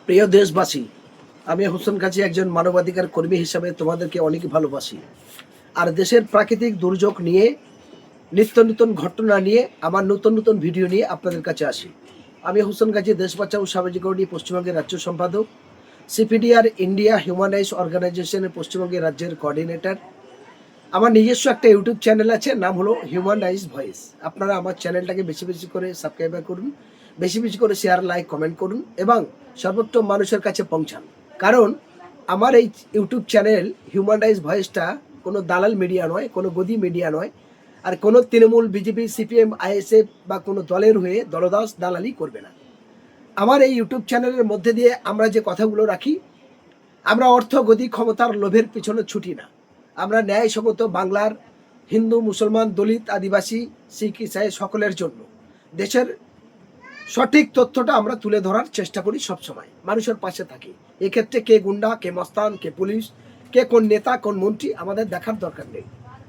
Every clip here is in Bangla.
প্রিয় দেশবাসী, আমি হোসেন গাজী একজন মানবাধিকার কর্মী হিসাবে তোমাদেরকে অনেক ভালোবাসি। আর দেশের প্রাকৃতিক দুর্যোগ নিয়ে, নিত্য নতুন ঘটনা নিয়ে, আমার নতুন নতুন ভিডিও নিয়ে আপনাদের কাছে আসি। আমি হোসেন গাজী দেশ বাঁচাও সামাজিক পশ্চিমবঙ্গের রাজ্য সম্পাদক, সিপিডিআর ইন্ডিয়া হিউম্যান রাইটস অর্গানাইজেশনের পশ্চিমবঙ্গের রাজ্যের কোঅর্ডিনেটর। আমার নিজস্ব একটা ইউটিউব চ্যানেল আছে, নাম হলো হিউম্যান রাইটস ভয়েস। আপনারা আমার চ্যানেলটাকে বেশি বেশি করে সাবস্ক্রাইব করুন, বেশি বেশি করে শেয়ার, লাইক, কমেন্ট করুন এবং সর্বোত্তম মানুষের কাছে পৌঁছান। কারণ আমার এই ইউটিউব চ্যানেল হিউম্যান রাইটস ভয়েসটা কোনো দালাল মিডিয়া নয়, কোনো গদি মিডিয়া নয়, আর কোনো তৃণমূল, বিজেপি, সিপিএম, আইএসএফ বা কোনো দলের হয়ে দলদাস দালালি করবে না। আমার এই ইউটিউব চ্যানেলের মধ্যে দিয়ে আমরা যে কথাগুলো রাখি, আমরা অর্থ, গদি, ক্ষমতার লোভের পিছনে ছুটি না। আমরা ন্যায়সঙ্গত বাংলার হিন্দু, মুসলমান, দলিত, আদিবাসী, শিখ, ইসাই সকলের জন্য দেশের সঠিক তথ্যটা আমরা তুলে ধরার চেষ্টা করি। সবসময় মানুষের পাশে থাকি। এক্ষেত্রে কে গুন্ডা, কে মস্তান, কে পুলিশ, কে কোন নেতা, কোন মন্ত্রী আমাদের দেখার দরকার নেই।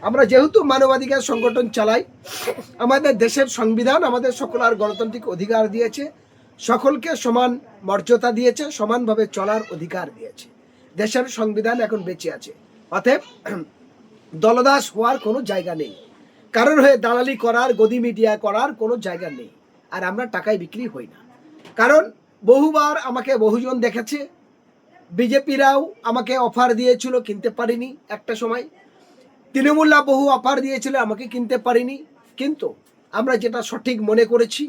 আমরা যেহেতু মানবাধিকার সংগঠন চালাই, আমাদের দেশের সংবিধান আমাদের সকল আর গণতান্ত্রিক অধিকার দিয়েছে, সকলকে সমান মর্যাদা দিয়েছে, সমানভাবে চলার অধিকার দিয়েছে। দেশের সংবিধান এখন বেঁচে আছে। অতএব দলদাস হওয়ার কোনো জায়গা নেই, কারোর হয়ে দালালি করার, গদি মিডিয়া করার কোনো জায়গা নেই। আর আমরা টাকায় বিক্রি হই না। কারণ বহুবার আমাকে বহুজন দেখেছে, বিজেপিরাও আমাকে অফার দিয়েছিল, কিনতে পারিনি। একটা সময় তৃণমূলরা বহু অফার দিয়েছিল, আমাকে কিনতে পারিনি। কিন্তু আমরা যেটা সঠিক মনে করেছি,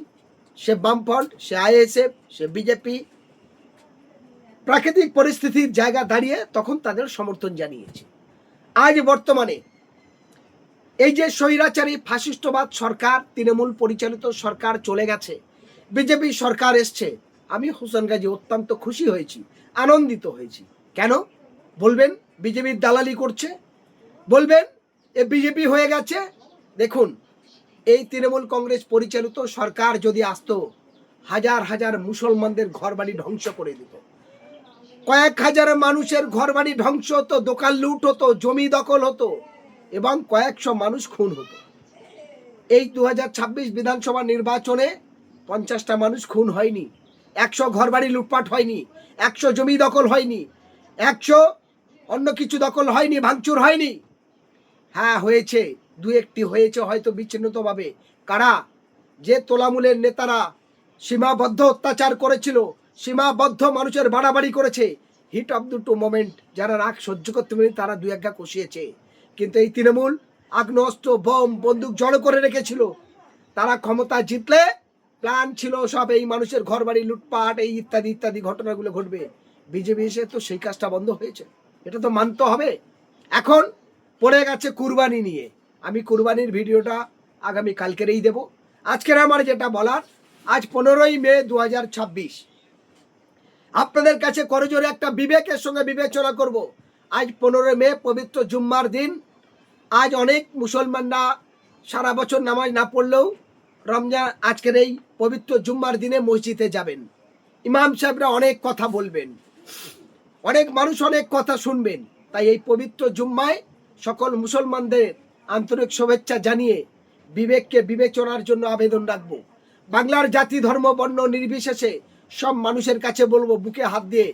সে বামফ্রন্ট, সে আইএসএফ, সে বিজেপি, প্রাকৃতিক পরিস্থিতির জায়গা দাঁড়িয়ে তখন তাদের সমর্থন জানিয়েছি। আজ বর্তমানে এই যে স্বৈরাচারী ফাসিস্টবাদ সরকার, তৃণমূল পরিচালিত সরকার চলে গেছে, বিজেপি সরকার এসছে, আমি হোসেন গাজী অত্যন্ত খুশি হয়েছি, আনন্দিত হয়েছি। কেন বলবেন? বিজেপির দালালি করছে, বলবেন এ বিজেপি হয়ে গেছে। দেখুন, এই তৃণমূল কংগ্রেস পরিচালিত সরকার যদি আসতো, হাজার হাজার মুসলমানদের ঘরবাড়ি ধ্বংস করে দিত, কয়েক হাজার মানুষের ঘরবাড়ি ধ্বংস হতো, দোকান লুট হতো, জমি দখল হতো এবং কয়েকশো মানুষ খুন হতো। এই 2026 বিধানসভা নির্বাচনে 50টা মানুষ খুন হয়নি, 100 ঘরবাড়ি লুটপাট হয়নি, 100 জমি দখল হয়নি, 100 অন্য কিছু দখল হয়নি, ভাঙচুর হয়নি। হ্যাঁ হয়েছে, দু একটি হয়েছে হয়তো বিচ্ছিন্নভাবে। কারা? যে তোলামূলের নেতারা সীমাবদ্ধ অত্যাচার করেছিল, সীমাবদ্ধ মানুষের বাড়াবাড়ি করেছে, heat of the to moment, যারা রাগ সহ্য করতে পারেনি তারা দু একটা কষিয়েছে। কিন্তু এই তৃণমূল আগ্নেয়াস্ত্র, বোম, বন্দুক জড়ো করে রেখেছিল। তারা ক্ষমতা জিতলে প্ল্যান ছিল সব এই মানুষের ঘরবাড়ি লুটপাট, এই ইত্যাদি ইত্যাদি ঘটনাগুলো ঘটবে। বিজেপি এসে তো সেই কাজটা বন্ধ হয়েছে, এটা তো মানতে হবে। এখন পড়ে গেছে কুরবানি নিয়ে। আমি কুরবানির ভিডিওটা আগামী কালকেরই দেব। আজকের আমার যেটা বলার, আজ 15ই মে 2026, আপনাদের কাছে করজোরে একটা বিবেকের সঙ্গে বিবেচনা করব। আজ 15 মে, পবিত্র জুম্মার দিন। আজ অনেক মুসলমানরা সারা বছর নামাজ না পড়লেও রমজান আজকের এই পবিত্র জুম্মার দিনে মসজিদে যাবেন। ইমাম সাহেবরা অনেক কথা বলবেন, অনেক মানুষ অনেক কথা শুনবেন। তাই এই পবিত্র জুম্মায় সকল মুসলমানদের আন্তরিক শুভেচ্ছা জানিয়ে বিবেককে বিবেচনার জন্য আবেদন রাখবো। বাংলার জাতি, ধর্ম, বর্ণ নির্বিশেষে সব মানুষের কাছে বলবো, বুকে হাত দিয়ে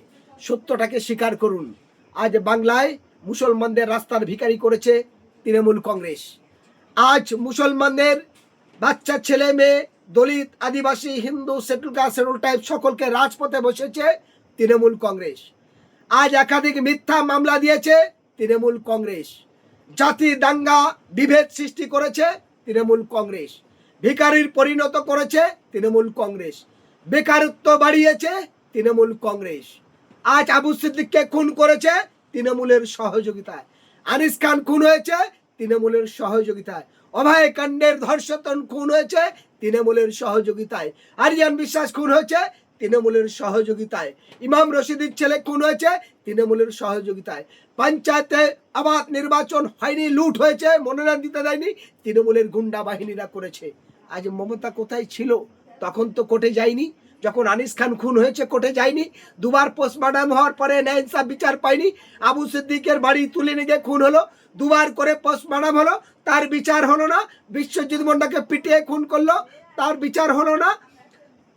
সত্যটাকে স্বীকার করুন। আজ বাংলায় মুসলমানদের রাস্তার ভিখারি করেছে তৃণমূল কংগ্রেস। আজ মুসলমানদের বাচ্চা, ছেলে মেয়ে, দলিত, আদিবাসী, হিন্দু, সেটুল কাস্ট, সেটুল টাইপ সকলকে রাজপথে বসেছে তৃণমূল কংগ্রেস। আজ একাধিক মিথ্যা মামলা দিয়েছে তৃণমূল কংগ্রেস। জাতি দাঙ্গা, বিভেদ সৃষ্টি করেছে তৃণমূল কংগ্রেস। ভিখারির পরিণত করেছে তৃণমূল কংগ্রেস। বেকারত্ব বাড়িয়েছে তৃণমূল কংগ্রেস। আজ আবু সিদ্দিককে খুন করেছে তৃণমূলের সহযোগিতায়। আনিস খান খুন হয়েছে তৃণমূলের সহযোগিতায়। অভয় কাণ্ডের ধর্ষণ খুন হয়েছে তৃণমূলের সহযোগিতায়। আরিয়ান বিশ্বাস খুন হয়েছে তৃণমূলের সহযোগিতায়। ইমাম রশিদের ছেলে খুন হয়েছে তৃণমূলের সহযোগিতায়। পঞ্চায়েতে আবাদ নির্বাচন হয়নি, লুট হয়েছে, মনোনয়ন দিতে দেয়নি, তৃণমূলের গুন্ডা বাহিনীরা করেছে। আজ মমতা কোথায় ছিল? তখন তো কোর্টে যায়নি। যখন আনিস খান খুন হয়েছে কোর্টে যায়নি। দুবার পোস্টমর্টম হওয়ার পরে ন্যায় ইনসাফ বিচার পায়নি। আবু সিদ্দিকের বাড়ি তুলে নিয়ে খুন হলো, দুবার করে পোস্টমর্টম হলো, তার বিচার হলো না। বিশ্বজিৎ মন্ডাকে পিটিয়ে খুন করলো, তার বিচার হলো না।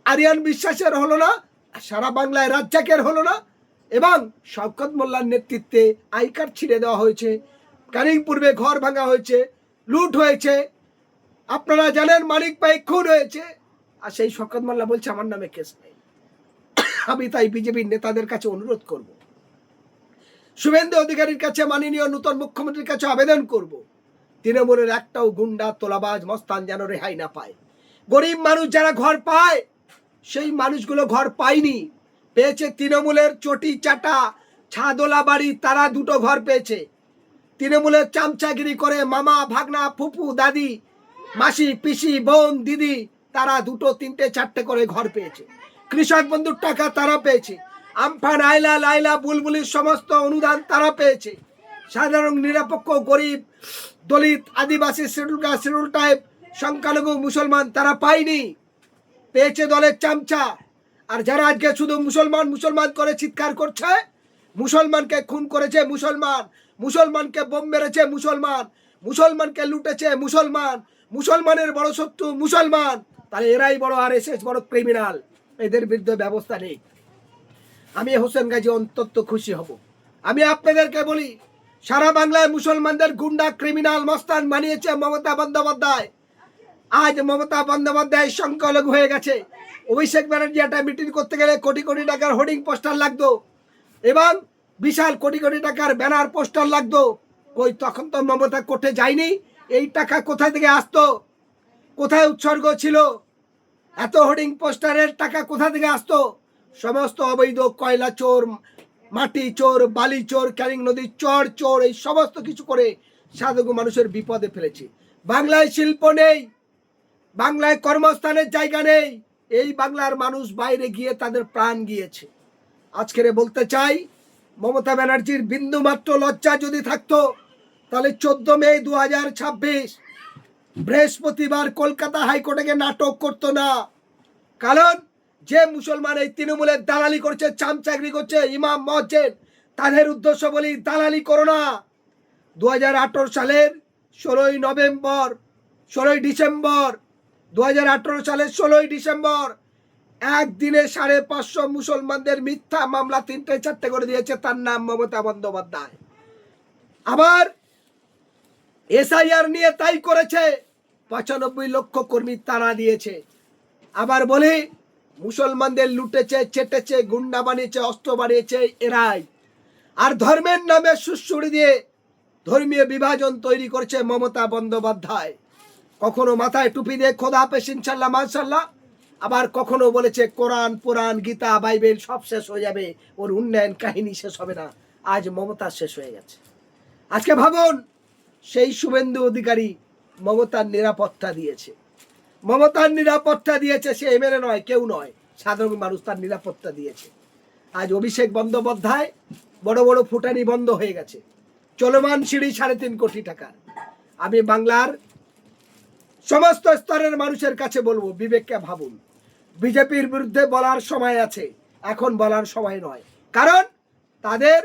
আরিয়ান বিশ্বাসের হলো না, সারা বাংলায় রাজ্জাকের হলো না, এবং শওকত মোল্লার নেতৃত্বে আই কার্ড ছিঁড়ে দেওয়া হয়েছে, ক্যানিং পূর্বে ঘর ভাঙা হয়েছে, লুট হয়েছে, আপনারা জানেন মানিক ভাই খুন হয়েছে, আর সেই শওকত মোল্লা বলছে আমার নামে কেস নেই। আমি তাই বিজেপির নেতাদের কাছে অনুরোধ করব, শুভেন্দু অধিকারীর কাছে, মাননীয় নূতন মুখ্যমন্ত্রীর কাছে আবেদন করব, তৃণমূলের একটাও গুন্ডা তোলাবাজ মস্তান যেন রেহাই না পায়। গরিব মানুষ যারা ঘর পায়, সেই মানুষগুলো ঘর পায়নি, পেয়েছে তৃণমূলের চটি চাটা ছাদোলা বাড়ি, তারা দুটো ঘর পেয়েছে। তৃণমূলের চামচাগিরি করে মামা ভাগনা ফুপু দাদি মাসি পিসি বোন দিদি, তারা দুটো তিনটে চারটে করে ঘর পেয়েছে। কৃষক বন্ধুর টাকা তারা পেয়েছে, আমফান আইলা লাইলা বুলবুলির সমস্ত অনুদান তারা পেয়েছে। সাধারণ নিরপেক্ষ গরিব দলিত আদিবাসী শিডিউল কাস্ট শিডিউল টাইপ সংখ্যালঘু মুসলমান তারা পায়নি, পেয়েছে দলের চামচা। আর যারা আজকে শুধু মুসলমান মুসলমান করে চিৎকার করছে, মুসলমানকে খুন করেছে মুসলমান, মুসলমানকে বোম মেরেছে মুসলমান, মুসলমানকে লুটেছে মুসলমান, মুসলমানের বড় শত্রু মুসলমান, তাহলে এরাই বড় আরএসএস, বড় ক্রিমিনাল, এদের বিরুদ্ধে ব্যবস্থা নেই। আমি হোসেন গাজী অন্তত খুশি হব। আমি আপনাদেরকে বলি, সারা বাংলায় মুসলমানদের গুন্ডা ক্রিমিনাল মস্তান বানিয়েছে মমতা বন্দ্যোপাধ্যায়। আজ মমতা বন্দ্যোপাধ্যায় সংখ্যালঘু হয়ে গেছে। অভিষেক ব্যানার্জি একটা মিটিং করতে গেলে কোটি কোটি টাকার হোর্ডিং পোস্টার লাগতো, এবং বিশাল কোটি কোটি টাকার ব্যানার পোস্টার লাগতো। কই তখন তো মমতা কোর্টে যায়নি, এই টাকা কোথা থেকে আসতো, কোথায় উৎসর্গ ছিল, এত হোর্ডিং পোস্টারের টাকা কোথা থেকে আসতো? সমস্ত অবৈধ কয়লা চোর, মাটি চোর, বালি চোর, ক্যানিং নদীর চর চোর, এই সমস্ত কিছু করে সাধারণ মানুষের বিপদে ফেলেছে। বাংলায় শিল্প নেই, বাংলায় কর্মস্থানের জায়গা নেই, এই বাংলার মানুষ বাইরে গিয়ে তাদের প্রাণ গিয়েছে। আজকের বলতে চাই, মমতা ব্যানার্জির বিন্দু মাত্র লজ্জা যদি থাকতো, তাহলে 14 মে 2026 বৃহস্পতিবার কলকাতা হাইকোর্টে গিয়ে নাটক করতো না। কারণ যে মুসলমান এই তৃণমূলের দালালি করছে, চামচাগরি করছে, ইমাম মসজিদ, তাদের উদ্দেশ্য বলি দালালি করো না। 2018 সালের 16 ডিসেম্বর 2018 সালের 16 ডিসেম্বর একদিনে 550 মুসলমানদের মিথ্যা মামলা 3-4টে করে দিয়েছে, তার নাম মমতা বন্দ্যোপাধ্যায়। আবার এসআইআর নিয়ে তাই করেছে, 95 লক্ষ কর্মী তারা দিয়েছে। আবার বলি, মুসলমানদের লুটেছে, চেটেছে, গুন্ডা বানিয়েছে, অস্ত্র বানিয়েছে এরাই। আর ধর্মের নামে সুড়সুড়ি দিয়ে ধর্মীয় বিভাজন তৈরি করেছে মমতা বন্দ্যোপাধ্যায়। কখনো মাথায় টুপি দিয়ে খোদা হাফেজ ইনশাল্লাহ মাশাল্লাহ, আবার কখনো বলেছে কোরআন পুরাণ গীতা বাইবেল সব শেষ হয়ে যাবে, ওর উন্নয়ন কাহিনী শেষ হবে না। আজ মমতা শেষ হয়ে গেছে। আজকে ভাবুন, সেই শুভেন্দু অধিকারী মমতার নিরাপত্তা দিয়েছে, মমতার নিরাপত্তা দিয়েছে, সে এমএলএ নয়, কেউ নয়, সাধারণ মানুষ তার নিরাপত্তা দিয়েছে। আজ অভিষেক বন্দ্যোপাধ্যায় বড় বড় ফুটানি বন্ধ হয়ে গেছে, চলমান সিঁড়ি 3.5 কোটি টাকা। আমি বাংলার সমস্ত স্তরের মানুষের কাছে বলবো, বিবেককে ভাবুন। বিজেপির বিরুদ্ধে বলার সময় আছে, এখন বলার সময় নয়। কারণ তাদের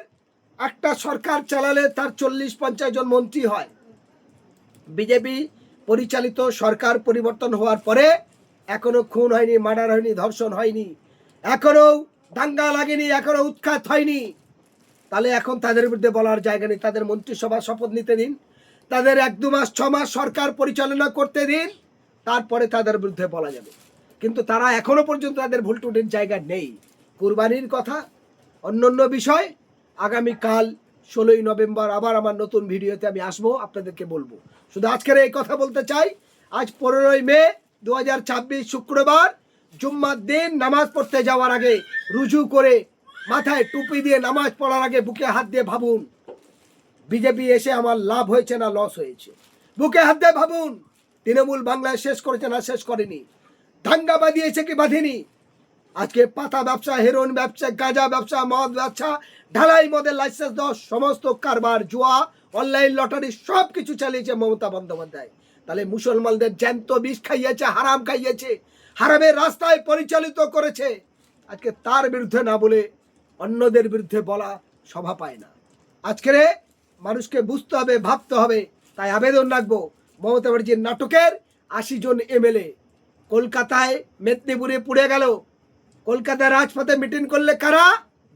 একটা সরকার চালালে তার 40-50 জন মন্ত্রী হয়। বিজেপি পরিচালিত সরকার পরিবর্তন হওয়ার পরে এখনো খুন হয়নি, মার্ডার হয়নি, ধর্ষণ হয়নি, এখনো দাঙ্গা লাগেনি, এখনো উৎখাত হয়নি। তাহলে এখন তাদের বিরুদ্ধে বলার জায়গা নেই। তাদের মন্ত্রিসভা শপথ নিতে দিন, তাদের 1-2 মাস 6 মাস সরকার পরিচালনা করতে দিন, তারপরে তাদের বিরুদ্ধে বলা যাবে। কিন্তু তারা এখনো পর্যন্ত তাদের ভুল টুটির জায়গা নেই। কুরবানির কথা অন্যান্য বিষয় আগামীকাল 16 নভেম্বর আবার আমার নতুন ভিডিওতে আমি আসবো, আপনাদেরকে বলবো। শুধু আজকের এই কথা বলতে চাই, আজ 15 মে 2026 শুক্রবার, জুম্মার দিন নামাজ পড়তে যাওয়ার আগে রুজু করে মাথায় টুপি দিয়ে নামাজ পড়ার আগে বুকে হাত দিয়ে ভাবুন, বিজেপি এসে আমার লাভ হয়েছে না লস হয়েছে। বুকে হাত দিয়ে ভাবুন, তৃণমূল বাংলায় শেষ করেছে না শেষ করেনি, দাঙ্গা বাঁধিয়েছে কি বাঁধেনি। আজকে পাতা ব্যবসা, হেরোইন ব্যবসা, গাঁজা ব্যবসা, মদ ব্যবসা, ঢালাই মদের লাইসেন্স দেওয়া, সমস্ত কারবার, জুয়া, অনলাইন লটারি সব কিছু চালিয়েছে মমতা বন্দ্যোপাধ্যায়। তাহলে মুসলমানদের জ্যান্ত বিষ খাইয়েছে, হারাম খাইয়েছে, হারামের রাস্তায় পরিচালিত করেছে। আজকে তার বিরুদ্ধে না বলে অন্যদের বিরুদ্ধে বলা শোভা পায় না। আজকের মানুষকে বুঝতে হবে, ভাবতে হবে। তাই আবেদন রাখবো, মমতা ব্যানার্জির নাটকের 80 জন এমএলএ কলকাতায় মেদিনীপুরে পুড়ে গেল, কলকাতার রাজপথে মিটিং করলে কারা?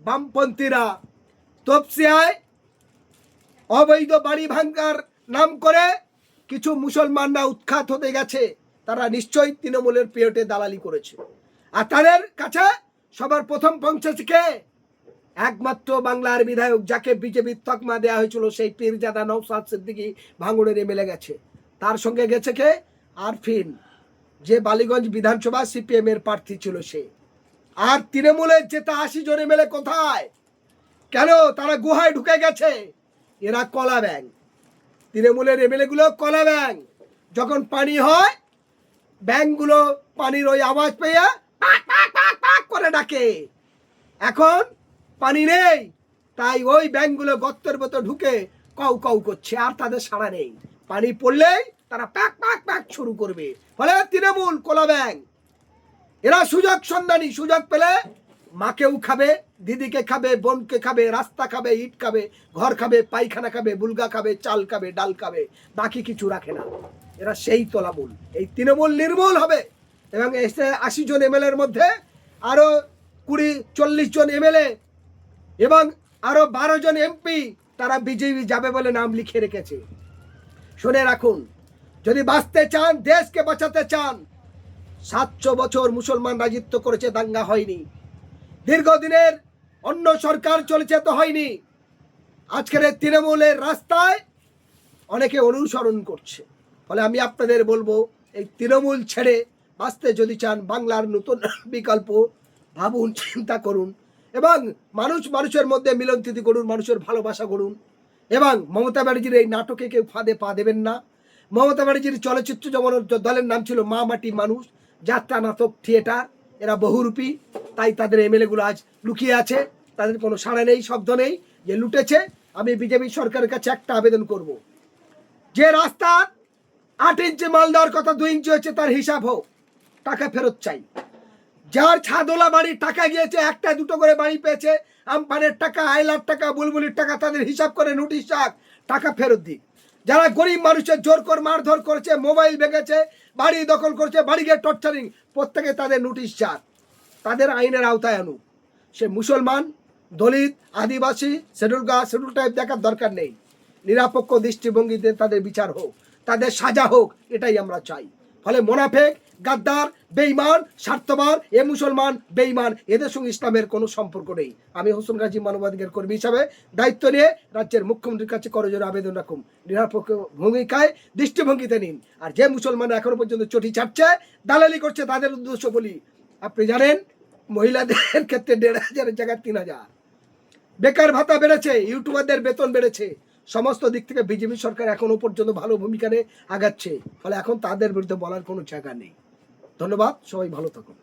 বামপন্থীরা। তপসিয়ায় অবৈধ বাড়ি ভাঙার নাম করে কিছু মুসলমানরা উৎখাত হতে গেছে, তারা নিশ্চয়ই তৃণমূলের পেটে দালালি করেছে। আর তাদের কাছে সবার প্রথম পৌঁছেছে কে? একমাত্র বাংলার বিধায়ক, যাকে বিজেপির তকমা দেওয়া হয়েছিল, সেই পীরজাদা নওশাদ সিদ্দিকী ভাঙড়ের এমএলএ গেছে। তার সঙ্গে গেছে কে? আরফিন, যে বালিগঞ্জ বিধানসভা সিপিএম এর প্রার্থী ছিল সে। আর তৃণমূলের যেটা 80 জন এমএলএ কোথায়? কেন তারা গুহায় ঢুকে গেছে? এরা কলা ব্যাং। তৃণমূলের এমএলএ গুলো কলা ব্যাং। যখন পানি হয়, ব্যাংগুলো পানির ওই আওয়াজ পেয়ে পাক পাক পাক পাক করে ডাকে। এখন পানি নেই, তাই ওই ব্যাংগুলো গর্তের ভেতর ঢুকে কাউ কাউ করছে, আর তাদের সাড়া নেই। পানি পড়লেই তারা প্যাক প্যাক প্যাক শুরু করবে। ফলে তৃণমূল কলা ব্যাং। এরা সুযোগ সন্ধানী, সুযোগ পেলে মাকেও খাবে, দিদিকে খাবে, বোনকে খাবে, রাস্তা খাবে, ইট খাবে, ঘর খাবে, পায়খানা খাবে, বুলগা খাবে, চাল খাবে, ডাল খাবে, বাকি কিছু রাখে না। এরা সেই তলামূল। এই তৃণমূল নির্মূল হবে এবং 80 জন এমএলএর মধ্যে আরো 20-40 জন এমএলএ এবং আরো 12 জন এমপি তারা বিজেপি যাবে বলে নাম লিখে রেখেছে। শুনে রাখুন, যদি বাঁচতে চান, দেশকে বাঁচাতে চান, 700 বছর মুসলমান রাজত্ব করেছে, দাঙ্গা হয়নি। দীর্ঘদিনের অন্য সরকার চলেছে, তো হয়নি। আজকের তৃণমূলের রাস্তায় অনেকে অনুসরণ করছে। ফলে আমি আপনাদের বলবো, এই তৃণমূল ছেড়ে বাঁচতে যদি চান, বাংলার নতুন বিকল্প ভাবুন, চিন্তা করুন এবং মানুষের মধ্যে মিলনস্থিতি করুন, মানুষের ভালোবাসা করুন। এবং মমতা ব্যানার্জির এই নাটকে কেউ ফাঁদে পা দেবেন না। মমতা ব্যানার্জির চলচ্চিত্র যেমন দলের নাম ছিল মা মাটি মানুষ, যাত্রা, নাটক, থিয়েটার, এরা বহুরূপী। তাই তাদের এমএলএ গুলো আজ লুকিয়ে আছে, তাদের কোনো সাড়া নেই, শব্দ নেই, যে লুটেছে। আমি বিজেপি সরকারের কাছে একটা আবেদন করব, যে রাস্তা 8 ইঞ্চি মাল দেওয়ার কথা 2 ইঞ্চি হয়েছে, তার হিসাব হোক, টাকা ফেরত চাই। যার ছাদওয়ালা বাড়ি টাকা গিয়েছে, একটা দুটো করে বাড়ি পেয়েছে, আমপানের টাকা, আইলার টাকা, বুলবুলির টাকা, তাদের হিসাব করে নোটিশ রাখ, টাকা ফেরত দিক। যারা গরিব মানুষের জোর করে মারধর করেছে, মোবাইল ভেঙেছে, বাড়ি দখল করেছে, বাড়ি গিয়ে টর্চারিং, প্রত্যেকে তাদের নোটিশ চাক, তাদের আইনের আওতায় আনুক। সে মুসলমান, দলিত, আদিবাসী, শিডিউল কাস্ট, শিডিউল ট্রাইব দেখার দরকার নেই। নিরপেক্ষ দৃষ্টিভঙ্গিতে তাদের বিচার হোক, তাদের সাজা হোক, এটাই আমরা চাই। ফলে মোনাফেক, গাদ্দার, বেঈমান, স্বার্থবার, এ মুসলমান বেঈমান, এদের সঙ্গে ইসলামের কোনো সম্পর্ক নেই। আমি হোসেন গাজী মানবাধিকার কর্মী হিসাবে দায়িত্ব নিয়ে রাজ্যের মুখ্যমন্ত্রীর কাছে করজোড়ে আবেদন রাখুন, নিরপেক্ষ ভূমিকায় দৃষ্টিভঙ্গিতে নিন। আর যে মুসলমান এখনো পর্যন্ত চটি ছাড়ছে, দালালি করছে, তাদের উদ্দেশ্য বলি, আপনি জানেন মহিলাদের ক্ষেত্রে 1500-এর জায়গায় 3000, বেকার ভাতা বেড়েছে, ইউটিউবারদের বেতন বেড়েছে। সমস্ত দিক থেকে বিজেপি সরকার এখনো পর্যন্ত ভালো ভূমিকা নিয়ে আগাচ্ছে। ফলে এখন তাদের বিরুদ্ধে বলার কোনো জায়গা নেই। ধন্যবাদ, সবাই ভালো থাকুন।